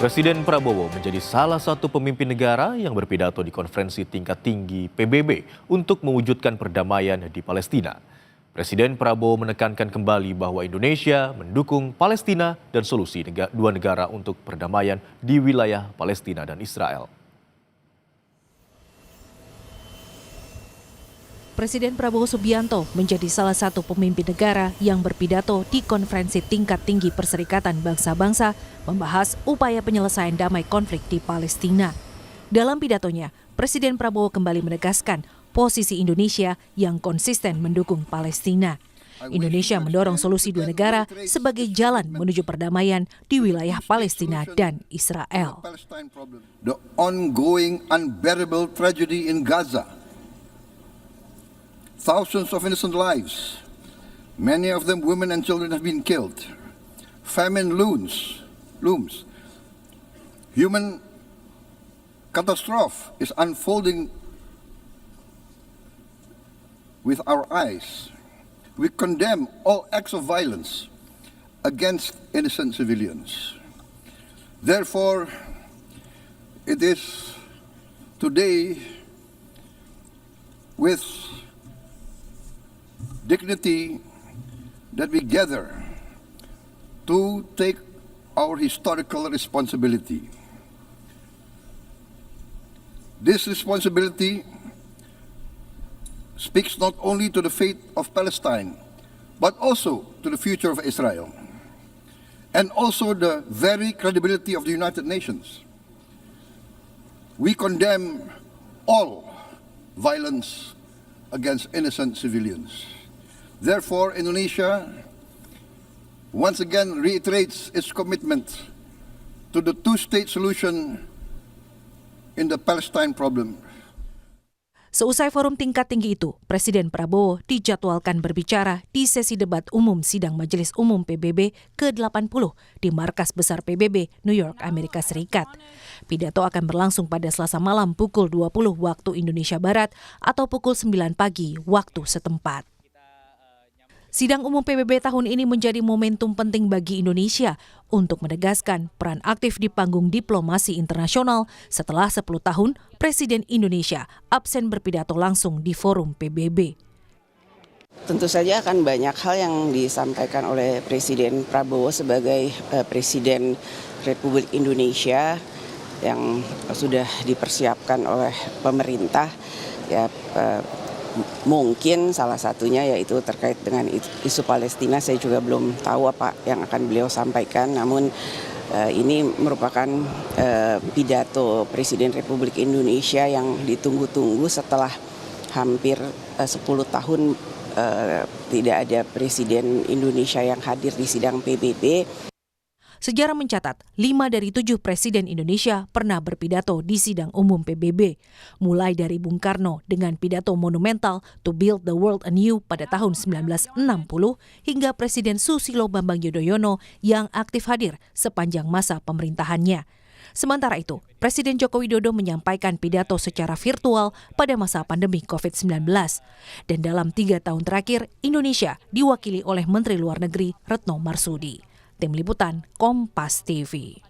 Presiden Prabowo menjadi salah satu pemimpin negara yang berpidato di konferensi tingkat tinggi PBB untuk mewujudkan perdamaian di Palestina. Presiden Prabowo menekankan kembali bahwa Indonesia mendukung Palestina dan solusi dua negara untuk perdamaian di wilayah Palestina dan Israel. Presiden Prabowo Subianto menjadi salah satu pemimpin negara yang berpidato di konferensi tingkat tinggi Perserikatan Bangsa-Bangsa membahas upaya penyelesaian damai konflik di Palestina. Dalam pidatonya, Presiden Prabowo kembali menegaskan posisi Indonesia yang konsisten mendukung Palestina. Indonesia mendorong solusi dua negara sebagai jalan menuju perdamaian di wilayah Palestina dan Israel. The ongoing unbearable tragedy in Gaza. Thousands of innocent lives, many of them women and children, have been killed. Famine looms. Human catastrophe is unfolding with our eyes. We condemn all acts of violence against innocent civilians. Therefore, it is today with dignity that we gather to take our historical responsibility. This responsibility speaks not only to the fate of Palestine, but also to the future of Israel, and also the very credibility of the United Nations. We condemn all violence against innocent civilians. Therefore, Indonesia once again reiterates its commitment to the two-state solution in the Palestine problem. Seusai forum tingkat tinggi itu, Presiden Prabowo dijadwalkan berbicara di sesi debat umum sidang Majelis Umum PBB ke-80 di Markas Besar PBB, New York, Amerika Serikat. Pidato akan berlangsung pada Selasa malam pukul 20 waktu Indonesia Barat atau pukul 9 pagi waktu setempat. Sidang umum PBB tahun ini menjadi momentum penting bagi Indonesia untuk menegaskan peran aktif di panggung diplomasi internasional setelah 10 tahun Presiden Indonesia absen berpidato langsung di forum PBB. Tentu saja akan banyak hal yang disampaikan oleh Presiden Prabowo sebagai Presiden Republik Indonesia yang sudah dipersiapkan oleh pemerintah. Mungkin salah satunya yaitu terkait dengan isu Palestina. Saya juga belum tahu apa yang akan beliau sampaikan, namun ini merupakan pidato Presiden Republik Indonesia yang ditunggu-tunggu setelah hampir 10 tahun tidak ada Presiden Indonesia yang hadir di sidang PBB. Sejarah mencatat, 5 dari 7 Presiden Indonesia pernah berpidato di sidang umum PBB. Mulai dari Bung Karno dengan pidato monumental To Build the World Anew pada tahun 1960, hingga Presiden Susilo Bambang Yudhoyono yang aktif hadir sepanjang masa pemerintahannya. Sementara itu, Presiden Joko Widodo menyampaikan pidato secara virtual pada masa pandemi COVID-19. Dan dalam 3 tahun terakhir, Indonesia diwakili oleh Menteri Luar Negeri Retno Marsudi. Tim Liputan Kompas TV.